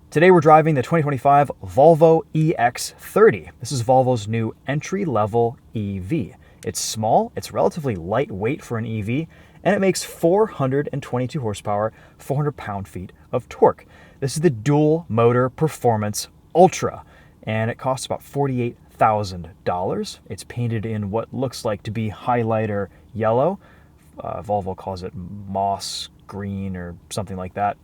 Today we're driving the 2025 Volvo EX30. This is Volvo's new entry-level EV. It's small, it's relatively lightweight for an EV, and it makes 422 horsepower, 400 pound-feet of torque. This is the dual motor performance Ultra, and it costs about $48,000. It's painted in what looks like to be highlighter yellow. Volvo calls it moss green or something like that.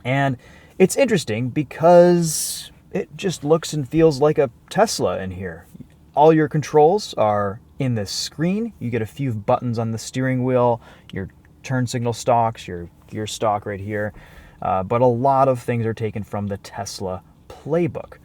And it's interesting because it just looks and feels like a Tesla in here. All your controls are in this screen. You get a few buttons on the steering wheel, your turn signal stalks, your gear stalk right here. But a lot of things are taken from the Tesla playbook.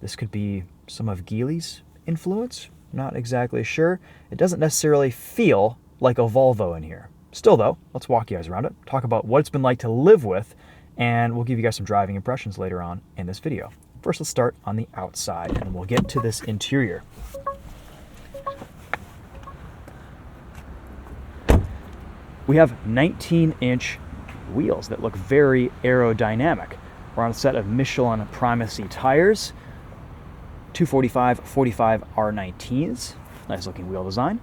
This could be some of Geely's influence, not exactly sure. It doesn't necessarily feel like a Volvo in here. Still though, let's walk you guys around it, talk about what it's been like to live with, and we'll give you guys some driving impressions later on in this video. First, let's start on the outside and we'll get to this interior. We have 19-inch wheels that look very aerodynamic. We're on a set of Michelin Primacy tires, 245/45 R19s. Nice looking wheel design.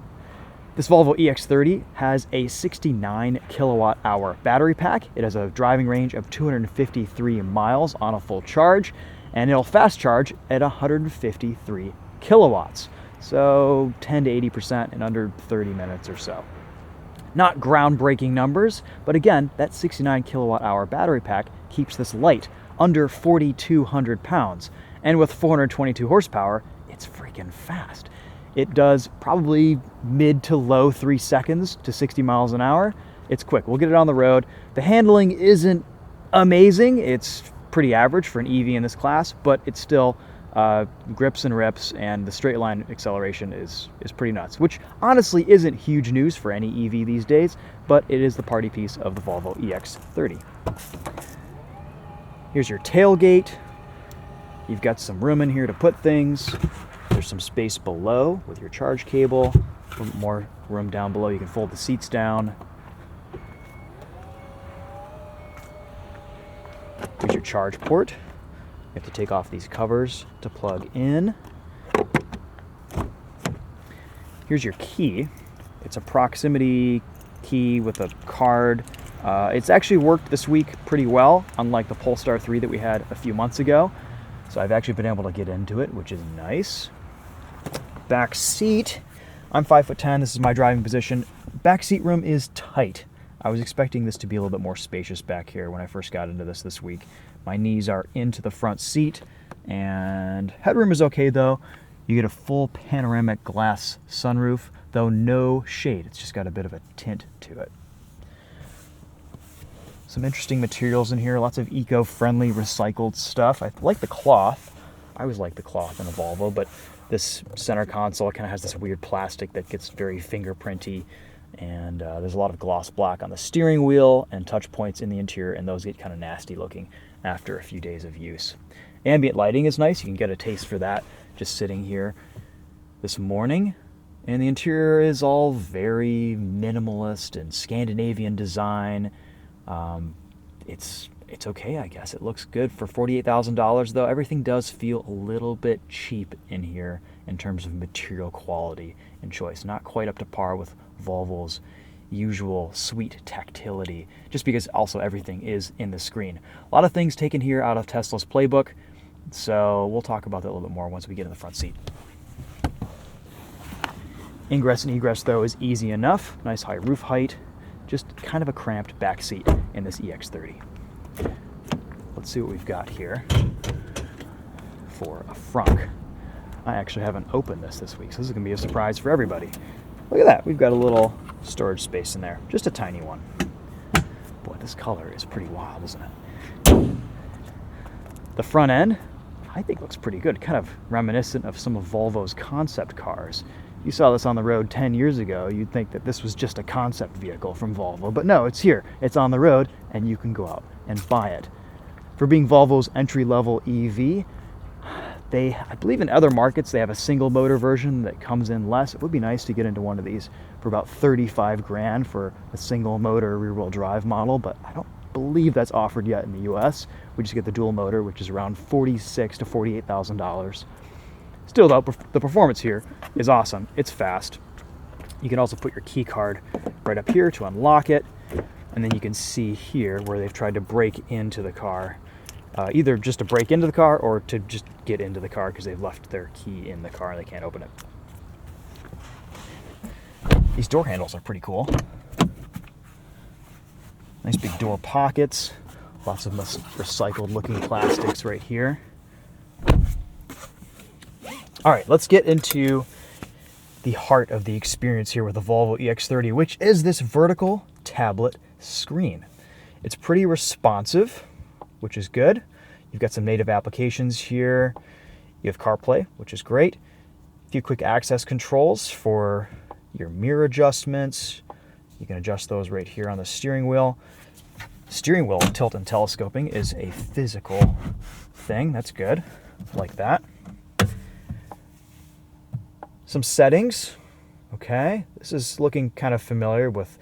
This Volvo EX30 has a 69 kilowatt hour battery pack. It has a driving range of 253 miles on a full charge, and it'll fast charge at 153 kilowatts. So 10 to 80% in under 30 minutes or so. Not groundbreaking numbers, but again, that 69 kilowatt hour battery pack keeps this light, under 4,200 pounds. And with 422 horsepower, it's freaking fast. It does probably mid to low 3 seconds to 60 miles an hour. It's quick. We'll get it on the road. The handling isn't amazing. It's pretty average for an EV in this class, but it's still grips and rips, and the straight line acceleration is pretty nuts, which honestly isn't huge news for any EV these days, but it is the party piece of the Volvo EX30. Here's your tailgate. You've got some room in here to put things. There's some space below with your charge cable. A little more room down below. You can fold the seats down. Here's your charge port. You have to take off these covers to plug in. Here's your key. It's a proximity key with a card. It's actually worked this week pretty well, unlike the Polestar 3 that we had a few months ago. So I've actually been able to get into it, which is nice. Back seat. I'm 5'10". This is my driving position. Back seat room is tight. I was expecting this to be a little bit more spacious back here when I first got into this week. My knees are into the front seat, and headroom is okay though. You get a full panoramic glass sunroof, though no shade. It's just got a bit of a tint to it. Some interesting materials in here, lots of eco-friendly recycled stuff. I like the cloth. I always like the cloth in a Volvo, but this center console kind of has this weird plastic that gets very fingerprinty, and there's a lot of gloss black on the steering wheel and touch points in the interior, and those get kind of nasty looking after a few days of use. Ambient lighting is nice. You can get a taste for that just sitting here this morning. And the interior is all very minimalist and Scandinavian design. It's okay, I guess. It looks good for $48,000, though. Everything does feel a little bit cheap in here in terms of material quality and choice. Not quite up to par with Volvo's usual sweet tactility, just because also everything is in the screen. A lot of things taken here out of Tesla's playbook, so we'll talk about that a little bit more once we get in the front seat. Ingress and egress, though, is easy enough. Nice high roof height. Just kind of a cramped back seat in this EX30. Let's see what we've got here for a frunk. I actually haven't opened this week, so this is going to be a surprise for everybody. Look at that. We've got a little storage space in there. Just a tiny one. Boy, this color is pretty wild, isn't it? The front end, I think, looks pretty good. Kind of reminiscent of some of Volvo's concept cars. You saw this on the road 10 years ago, you'd think that this was just a concept vehicle from Volvo, but no, it's here. It's on the road, and you can go out and buy it. For being Volvo's entry-level EV, I believe in other markets they have a single motor version that comes in less. It would be nice to get into one of these for about 35 grand for a single motor rear-wheel drive model, but I don't believe that's offered yet in the US. We just get the dual motor, which is around $46,000 to $48,000. Still though, the performance here is awesome. It's fast. You can also put your key card right up here to unlock it. And then you can see here where they've tried to break into the car, either just to break into the car or to just get into the car because they've left their key in the car and they can't open it. These door handles are pretty cool. Nice big door pockets. Lots of recycled looking plastics right here. All right, let's get into the heart of the experience here with the Volvo EX30, which is this vertical tablet screen. It's pretty responsive, which is good. You've got some native applications here. You have CarPlay, which is great. A few quick access controls for your mirror adjustments. You can adjust those right here on the steering wheel. Steering wheel tilt and telescoping is a physical thing. That's good. Like that. Some settings. Okay, this is looking kind of familiar with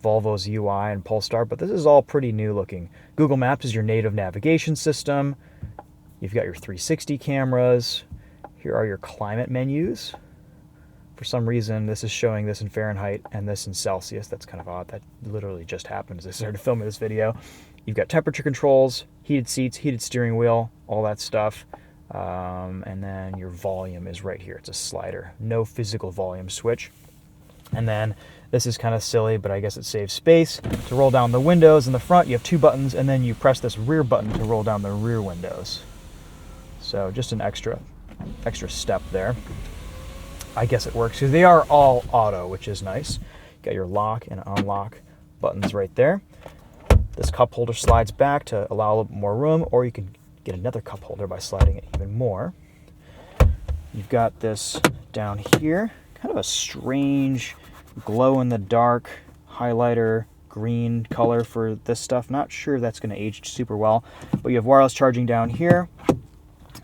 Volvo's UI and Polestar, but this is all pretty new looking. Google Maps is your native navigation system. You've got your 360 cameras. Here are your climate menus. For some reason, this is showing this in Fahrenheit and this in Celsius. That's kind of odd. That literally just happened as I started filming this video. You've got temperature controls, heated seats, heated steering wheel, all that stuff. And then your volume is right here. It's a slider. No physical volume switch. And then this is kind of silly, but I guess it saves space. To roll down the windows in the front, you have two buttons, and then you press this rear button to roll down the rear windows. So just an extra step there. I guess it works because they are all auto, which is nice. You got your lock and unlock buttons right there. This cup holder slides back to allow a little bit more room, or you can get another cup holder by sliding it even more. You've got this down here, kind of a strange glow-in-the-dark highlighter green color for this stuff. Not sure that's going to age super well, but you have wireless charging down here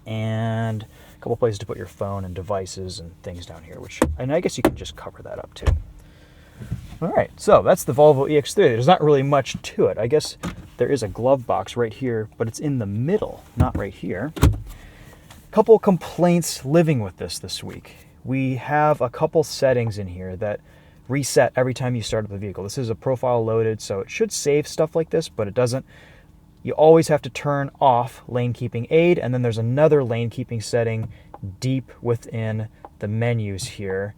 and a couple places to put your phone and devices and things down here, and I guess you can just cover that up too. All right, so that's the Volvo EX30. There's not really much to it. I guess there is a glove box right here, but it's in the middle, not right here. Couple complaints living with this week. We have a couple settings in here that reset every time you start up the vehicle. This is a profile loaded, so it should save stuff like this, but it doesn't. You always have to turn off lane keeping aid, and then there's another lane keeping setting deep within the menus here.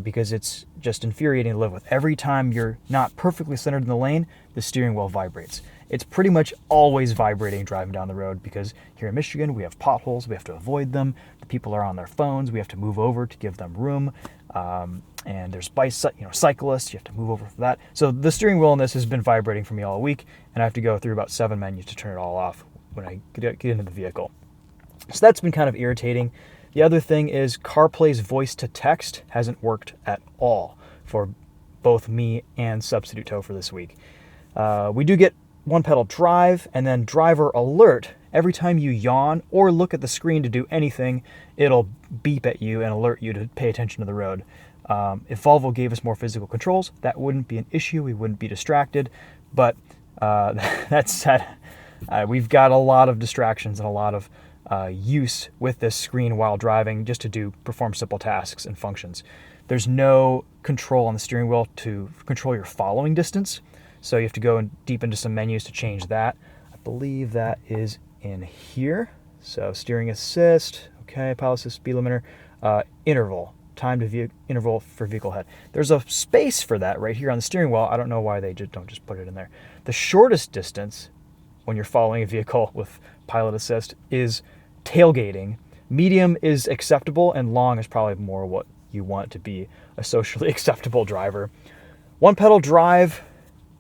Because it's just infuriating to live with. Every time you're not perfectly centered in the lane, the steering wheel vibrates. It's pretty much always vibrating driving down the road because here in Michigan, we have potholes. We have to avoid them. The people are on their phones. We have to move over to give them room. And there's cyclists. You have to move over for that. So the steering wheel in this has been vibrating for me all week, and I have to go through about 7 menus to turn it all off when I get into the vehicle. So that's been kind of irritating. The other thing is CarPlay's voice to text hasn't worked at all for both me and Substitute Tow for this week. We do get one pedal drive and then driver alert. Every time you yawn or look at the screen to do anything, it'll beep at you and alert you to pay attention to the road. If Volvo gave us more physical controls, that wouldn't be an issue. We wouldn't be distracted. But that said, we've got a lot of distractions and a lot of use with this screen while driving just to perform simple tasks and functions. There's no control on the steering wheel to control your following distance, so you have to go deep into some menus to change that. I believe that is in here. So steering assist, okay, pilot assist, speed limiter, interval, time to interval for vehicle head. There's a space for that right here on the steering wheel. I don't know why they don't just put it in there. The shortest distance when you're following a vehicle with pilot assist is tailgating. Medium is acceptable, and long is probably more what you want to be a socially acceptable driver. One pedal drive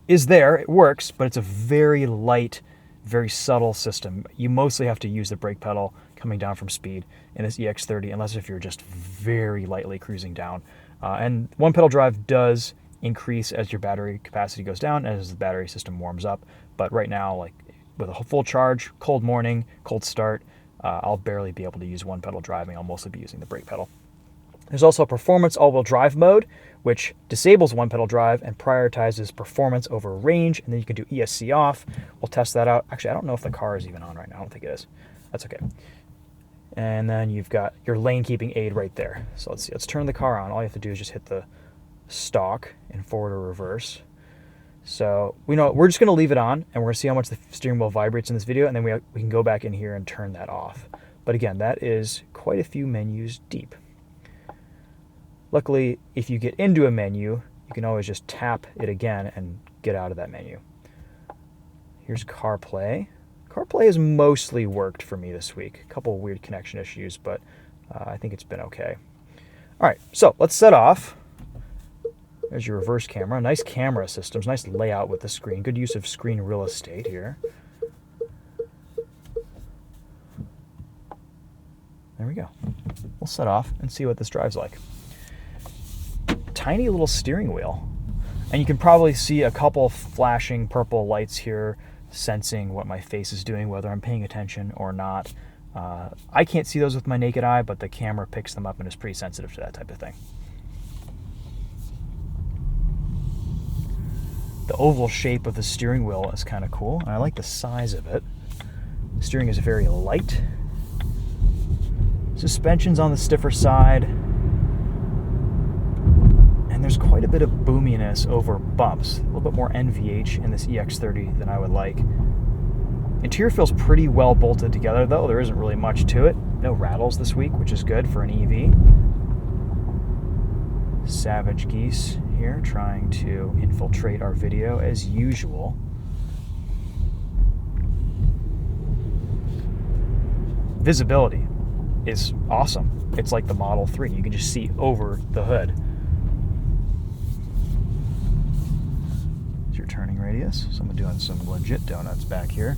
is there, it works, but it's a very light, very subtle system. You mostly have to use the brake pedal coming down from speed in this EX30, unless if you're just very lightly cruising down. And one pedal drive does increase as your battery capacity goes down, as the battery system warms up. But right now, like with a full charge, cold morning, cold start, I'll barely be able to use one pedal driving. I'll mostly be using the brake pedal. There's also a performance all-wheel drive mode, which disables one-pedal drive and prioritizes performance over range, and then you can do ESC off. We'll test that out. Actually, I don't know if the car is even on right now. I don't think it is. That's okay. And then you've got your lane keeping aid right there. So let's see. Let's turn the car on. All you have to do is just hit the stalk in forward or reverse. So we're just going to leave it on, and we're going to see how much the steering wheel vibrates in this video, and then we can go back in here and turn that off. But again, that is quite a few menus deep. Luckily, if you get into a menu, you can always just tap it again and get out of that menu. Here's CarPlay. CarPlay has mostly worked for me this week. A couple of weird connection issues, but I think it's been okay. All right, so let's set off. There's your reverse camera. Nice camera systems, nice layout with the screen. Good use of screen real estate here. There we go. We'll set off and see what this drives like. Tiny little steering wheel. And you can probably see a couple flashing purple lights here sensing what my face is doing, whether I'm paying attention or not. I can't see those with my naked eye, but the camera picks them up and is pretty sensitive to that type of thing. The oval shape of the steering wheel is kind of cool, and I like the size of it. The steering is very light. Suspension's on the stiffer side. And there's quite a bit of boominess over bumps. A little bit more NVH in this EX30 than I would like. Interior feels pretty well bolted together though. There isn't really much to it. No rattles this week, which is good for an EV. Savage Geese here trying to infiltrate our video as usual. Visibility is awesome. It's like the Model 3. You can just see over the hood. Here's your turning radius. Someone doing some legit donuts back here.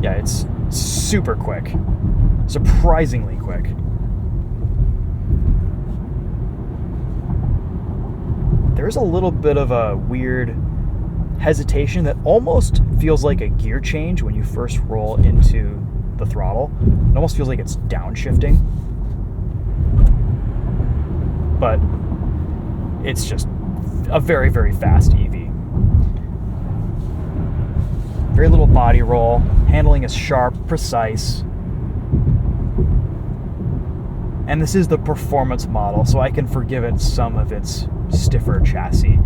Yeah, it's super quick. Surprisingly quick. There's a little bit of a weird hesitation that almost feels like a gear change when you first roll into the throttle. It almost feels like it's downshifting. But it's just a very, very fast EV. Very little body roll. Handling is sharp, precise. And this is the performance model, so I can forgive it some of its stiffer chassis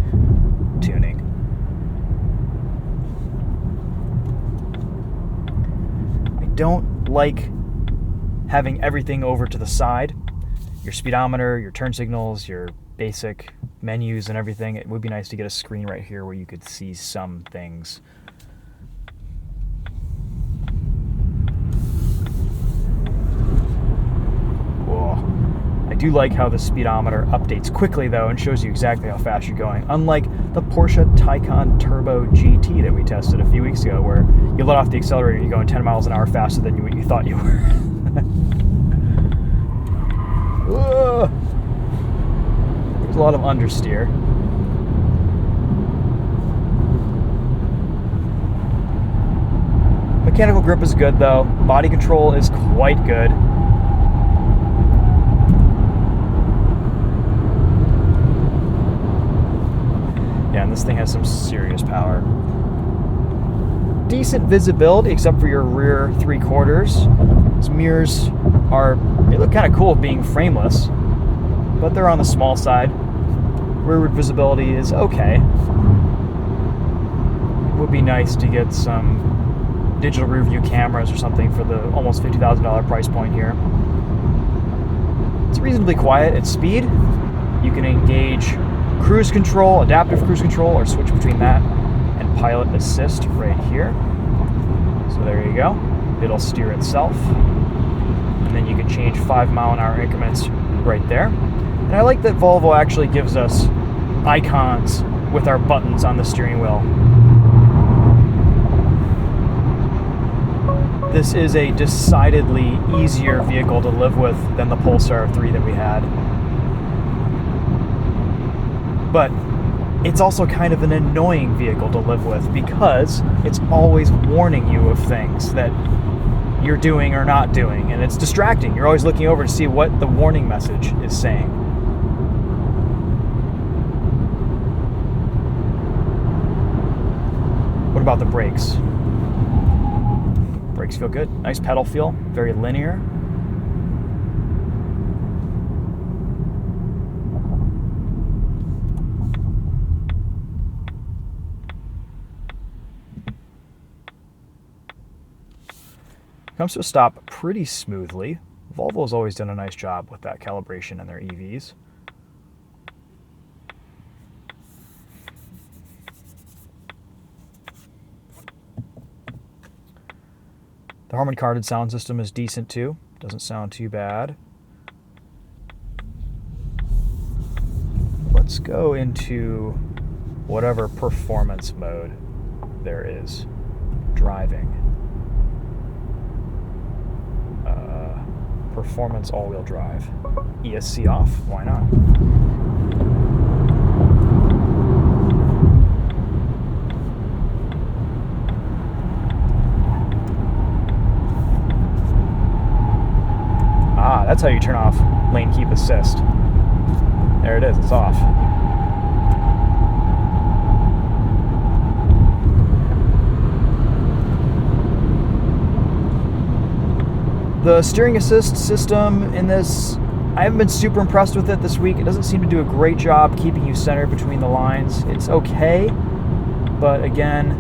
tuning. I don't like having everything over to the side. Your speedometer, your turn signals, your basic menus and everything. It would be nice to get a screen right here where you could see some things. I do like how the speedometer updates quickly though and shows you exactly how fast you're going, unlike the Porsche Taycan Turbo GT that we tested a few weeks ago, where you let off the accelerator and you're going 10 miles an hour faster than what you thought you were. There's a lot of understeer. Mechanical grip is good though. Body control is quite good. Yeah, and this thing has some serious power. Decent visibility, except for your rear 3/4. These mirrors they look kind of cool being frameless, but they're on the small side. Rearward visibility is okay. It would be nice to get some digital rear view cameras or something for the almost $50,000 price point here. It's reasonably quiet at speed. You can engage cruise control, adaptive cruise control, or switch between that and pilot assist right here. So there you go. It'll steer itself. And then you can change 5-mile-an-hour increments right there. And I like that Volvo actually gives us icons with our buttons on the steering wheel. This is a decidedly easier vehicle to live with than the Pulsar 3 that we had. But it's also kind of an annoying vehicle to live with because it's always warning you of things that you're doing or not doing, and it's distracting. You're always looking over to see what the warning message is saying. What about the brakes? Brakes feel good. Nice pedal feel, very linear. Comes to a stop pretty smoothly. Volvo's always done a nice job with that calibration in their EVs. The Harman Kardon sound system is decent too. Doesn't sound too bad. Let's go into whatever performance mode there is. Driving. Performance all-wheel drive. ESC off, why not? Ah, that's how you turn off lane keep assist. There it is, it's off. The steering assist system in this, I haven't been super impressed with it this week. It doesn't seem to do a great job keeping you centered between the lines. It's okay, but again,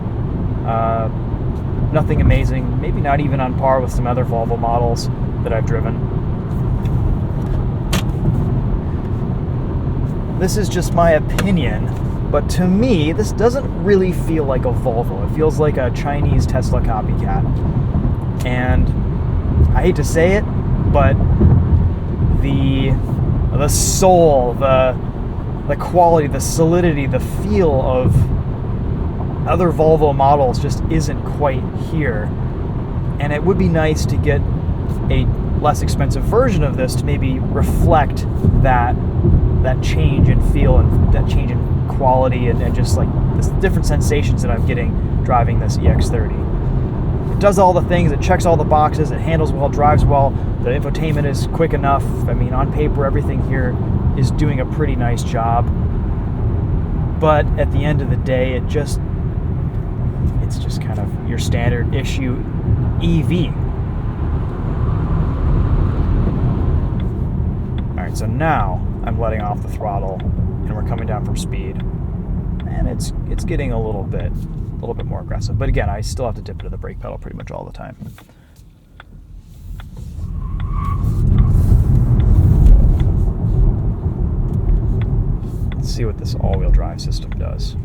nothing amazing. Maybe not even on par with some other Volvo models that I've driven. This is just my opinion, but to me, this doesn't really feel like a Volvo. It feels like a Chinese Tesla copycat. And I hate to say it, but the soul, the quality, the solidity, the feel of other Volvo models just isn't quite here. And it would be nice to get a less expensive version of this to maybe reflect that change in feel and that change in quality and just like the different sensations that I'm getting driving this EX30. It does all the things, it checks all the boxes, it handles well, drives well, the infotainment is quick enough. I mean, on paper, everything here is doing a pretty nice job. But at the end of the day, it's just kind of your standard issue EV. All right, so now I'm letting off the throttle and we're coming down from speed. And it's getting a little bit more aggressive. But again, I still have to dip into the brake pedal pretty much all the time. Let's see what this all-wheel drive system does.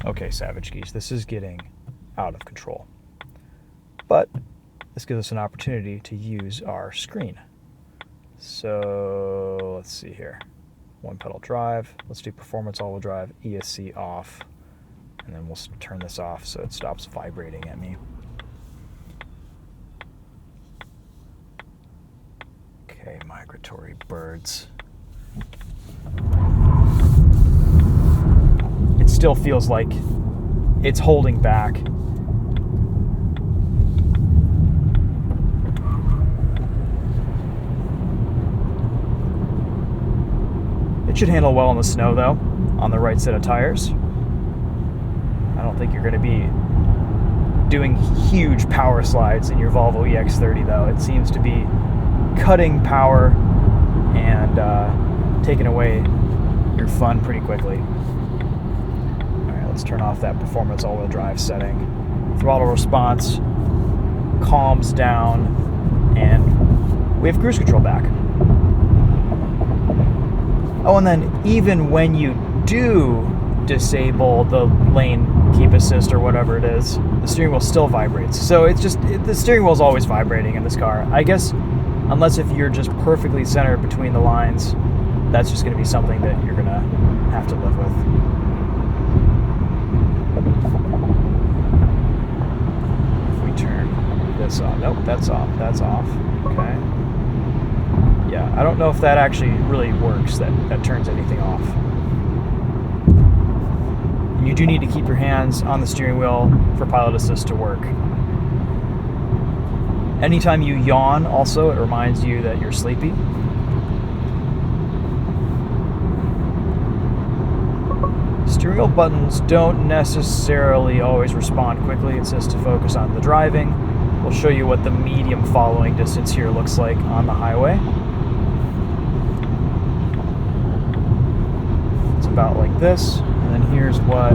Okay, Savage Geese, this is getting out of control. But this gives us an opportunity to use our screen. So let's see here. One pedal drive. Let's do performance all-wheel drive, ESC off, and then we'll turn this off so it stops vibrating at me. Okay, migratory birds. It still feels like it's holding back. It should handle well in the snow, though, on the right set of tires. I don't think you're going to be doing huge power slides in your Volvo EX30, though. It seems to be cutting power and taking away your fun pretty quickly. All right, let's turn off that performance all-wheel drive setting. Throttle response calms down, and we have cruise control back. Oh, and then even when you do disable the lane keep assist or whatever it is, the steering wheel still vibrates. So it's just, the steering wheel is always vibrating in this car. I guess, unless if you're just perfectly centered between the lines, that's just going to be something that you're going to have to live with. If we turn this off, nope, that's off, okay. Yeah, Yeah, I don't know if that actually really works, that turns anything off. And you do need to keep your hands on the steering wheel for pilot assist to work. Anytime you yawn, also, it reminds you that you're sleepy. Steering wheel buttons don't necessarily always respond quickly. It says to focus on the driving. We'll show you what the medium following distance here looks like on the highway. It's about like this, and then here's what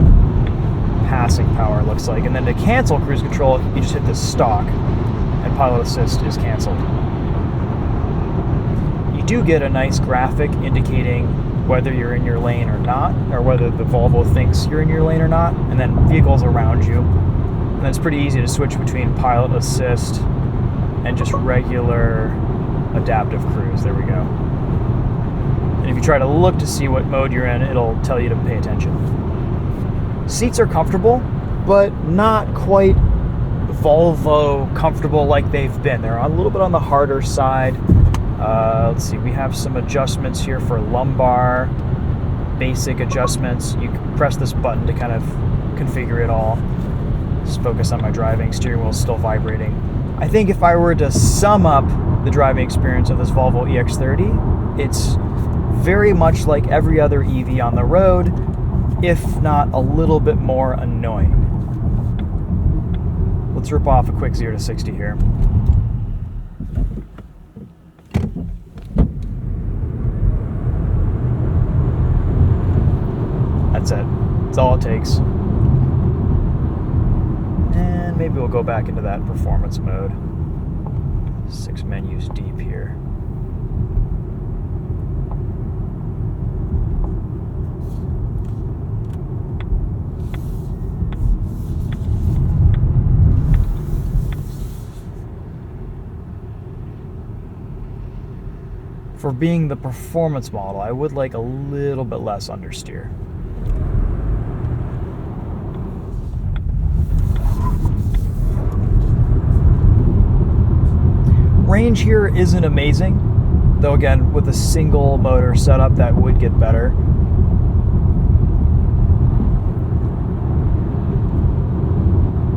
passing power looks like. And then to cancel cruise control, you just hit this stalk, and pilot assist is canceled. You do get a nice graphic indicating whether you're in your lane or not, or whether the Volvo thinks you're in your lane or not, and then vehicles around you. And then it's pretty easy to switch between pilot assist and just regular adaptive cruise. There we go. And if you try to look to see what mode you're in, it'll tell you to pay attention. Seats are comfortable, but not quite Volvo comfortable like they've been. They're a little bit on the harder side. Let's see, we have some adjustments here for lumbar, basic adjustments. You can press this button to kind of configure it all. Just focus on my driving. Steering wheel is still vibrating. I think if I were to sum up the driving experience of this Volvo EX30, it's very much like every other EV on the road, if not a little bit more annoying. Let's rip off a quick 0 to 60 here. That's it. That's all it takes. And maybe we'll go back into that performance mode. 6 menus deep here. For being the performance model, I would like a little bit less understeer. Range here isn't amazing, though again, with a single motor setup, that would get better.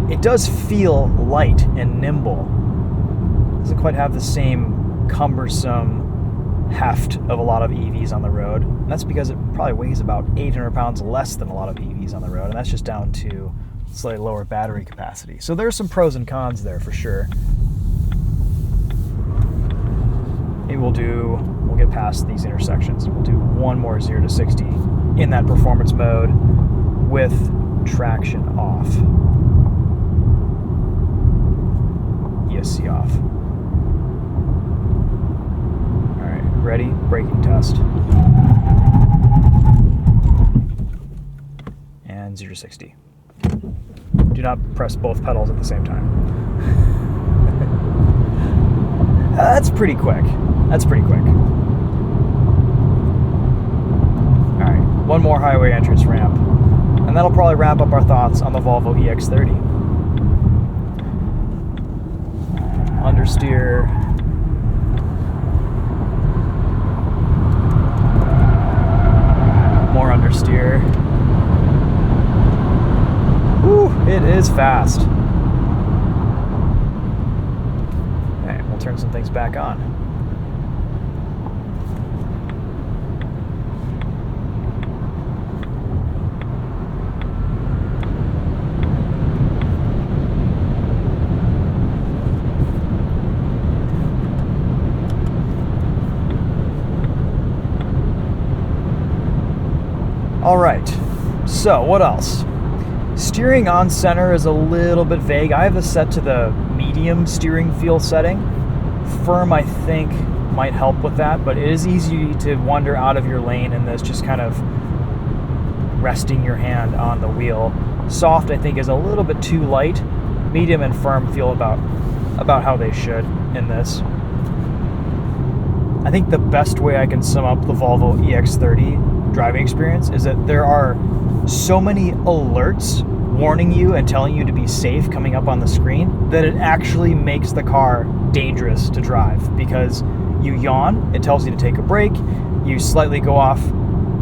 It does feel light and nimble. It doesn't quite have the same cumbersome heft of a lot of EVs on the road. And that's because it probably weighs about 800 pounds less than a lot of EVs on the road, and that's just down to slightly lower battery capacity. So there's some pros and cons there for sure. Maybe we'll get past these intersections. We'll do one more 0 to 60 in that performance mode with traction off. ESC off. All right, ready? Braking test. And 0 to 60. Do not press both pedals at the same time. That's pretty quick. That's pretty quick. All right, one more highway entrance ramp, and that'll probably wrap up our thoughts on the Volvo EX30. Understeer. More understeer. Woo, it is fast. Okay, we'll turn some things back on. All right, so what else? Steering on center is a little bit vague. I have this set to the medium steering feel setting. Firm, I think, might help with that, but it is easy to wander out of your lane in this, just kind of resting your hand on the wheel. Soft, I think, is a little bit too light. Medium and firm feel about how they should in this. I think the best way I can sum up the Volvo EX30 driving experience is that there are so many alerts warning you and telling you to be safe coming up on the screen that it actually makes the car dangerous to drive, because you yawn, it tells you to take a break. You slightly go off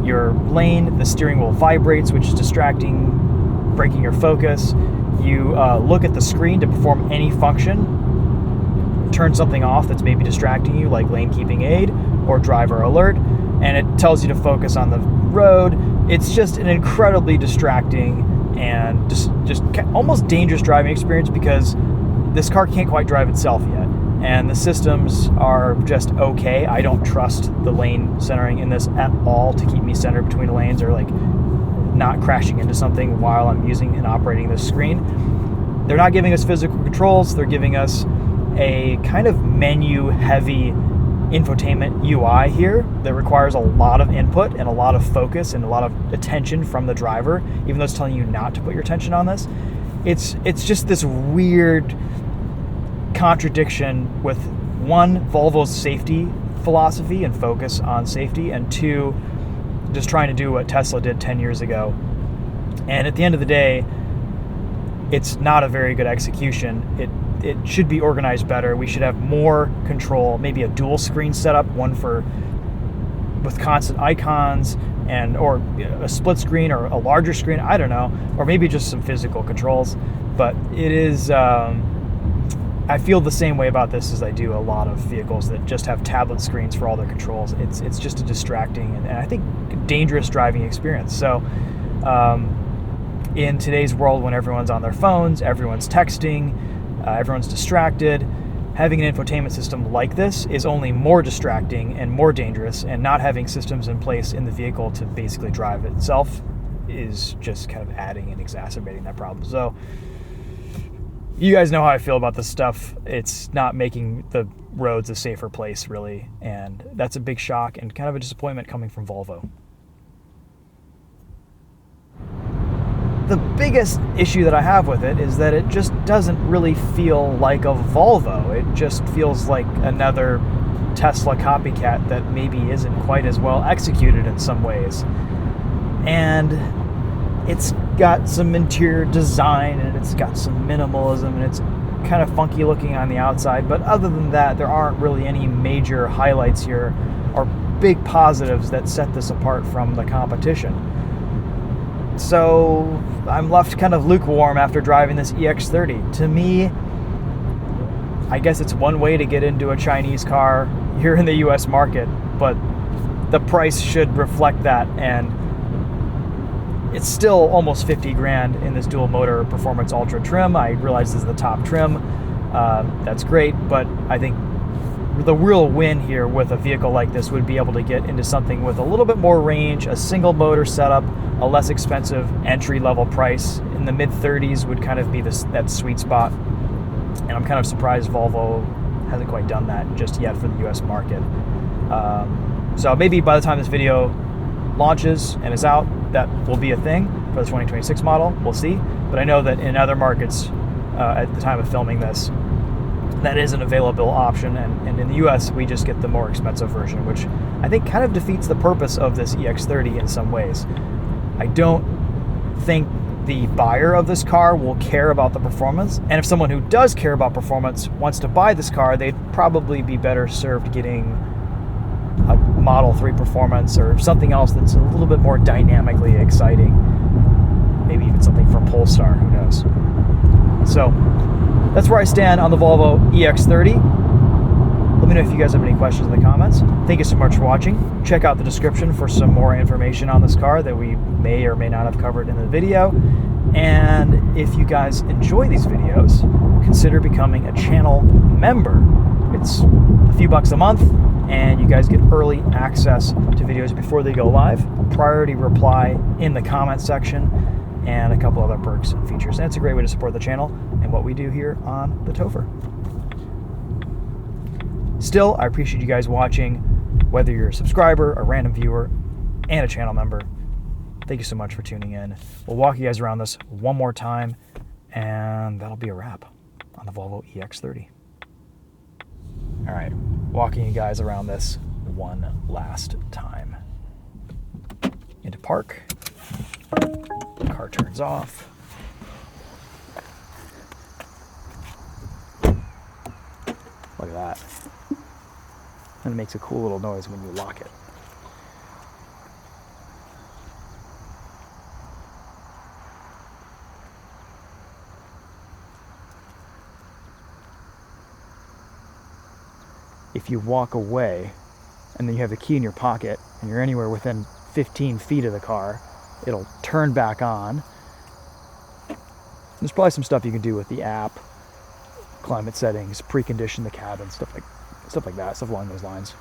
your lane, the steering wheel vibrates, which is distracting, breaking your focus. You look at the screen to perform any function, turn something off that's maybe distracting you, like lane keeping aid or driver alert, and it tells you to focus on the road. It's just an incredibly distracting and just almost dangerous driving experience, because this car can't quite drive itself yet, and the systems are just okay. I don't trust the lane centering in this at all to keep me centered between lanes, or like not crashing into something while I'm using and operating this screen. They're not giving us physical controls. They're giving us a kind of menu heavy infotainment UI here that requires a lot of input and a lot of focus and a lot of attention from the driver, even though it's telling you not to put your attention on this. It's just this weird contradiction with, one, Volvo's safety philosophy and focus on safety, and two, just trying to do what Tesla did 10 years ago. And at the end of the day, it's not a very good execution. It should be organized better. We should have more control, maybe a dual screen setup, one with constant icons, or a split screen or a larger screen, I don't know, or maybe just some physical controls. But it is, I feel the same way about this as I do a lot of vehicles that just have tablet screens for all their controls. It's just a distracting and I think dangerous driving experience. So in today's world, when everyone's on their phones, everyone's texting, everyone's distracted, having an infotainment system like this is only more distracting and more dangerous, and not having systems in place in the vehicle to basically drive itself is just kind of adding and exacerbating that problem. So you guys know how I feel about this stuff. It's not making the roads a safer place, really, and that's a big shock and kind of a disappointment coming from Volvo. The biggest issue that I have with it is that it just doesn't really feel like a Volvo. It just feels like another Tesla copycat that maybe isn't quite as well executed in some ways. And it's got some interior design, and it's got some minimalism, and it's kind of funky looking on the outside. But other than that, there aren't really any major highlights here or big positives that set this apart from the competition. So I'm left kind of lukewarm after driving this EX30. To me, I guess it's one way to get into a Chinese car here in the US market, but the price should reflect that, and it's still almost 50 grand in this dual motor Performance Ultra trim. I realize this is the top trim. That's great, but I think the real win here with a vehicle like this would be able to get into something with a little bit more range, a single motor setup, a less expensive entry-level price. In the mid-30s would kind of be that sweet spot. And I'm kind of surprised Volvo hasn't quite done that just yet for the US market. So maybe by the time this video launches and is out, that will be a thing for the 2026 model. We'll see. But I know that in other markets at the time of filming this, that is an available option, and in the US we just get the more expensive version, which I think kind of defeats the purpose of this EX30 in some ways. I don't think the buyer of this car will care about the performance, and if someone who does care about performance wants to buy this car, they'd probably be better served getting a Model 3 Performance or something else that's a little bit more dynamically exciting. Maybe even something from Polestar, who knows. So that's where I stand on the Volvo EX30. Let me know if you guys have any questions in the comments. Thank you so much for watching. Check out the description for some more information on this car that we may or may not have covered in the video. And if you guys enjoy these videos, consider becoming a channel member. It's a few bucks a month, and you guys get early access to videos before they go live, priority reply in the comment section, and a couple other perks and features. And it's a great way to support the channel and what we do here on TheTopher. Still, I appreciate you guys watching, whether you're a subscriber, a random viewer, and a channel member. Thank you so much for tuning in. We'll walk you guys around this one more time, and that'll be a wrap on the Volvo EX30. All right, walking you guys around this one last time. Into park. The car turns off. Look at that. and it makes a cool little noise when you lock it. If you walk away and then you have the key in your pocket and you're anywhere within 15 feet of the car, it'll turn back on. There's probably some stuff you can do with the app, climate settings, precondition the cabin, stuff like that, stuff along those lines.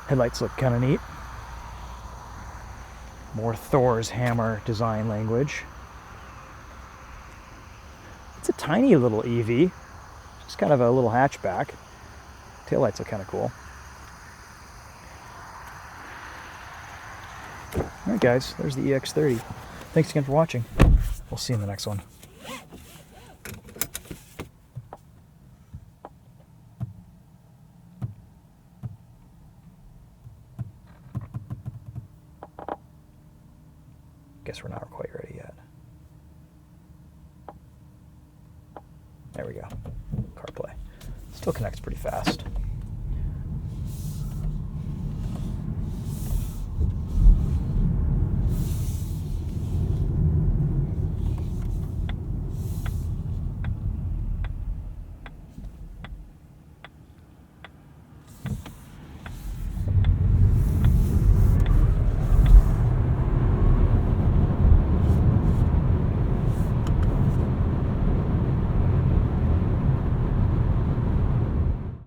Headlights look kind of neat. More Thor's hammer design language. It's a tiny little EV, just kind of a little hatchback. Taillights look kind of cool. Alright guys, there's the EX30. Thanks again for watching. We'll see you in the next one. Guess we're not quite ready yet. There we go. CarPlay. Still connects pretty fast.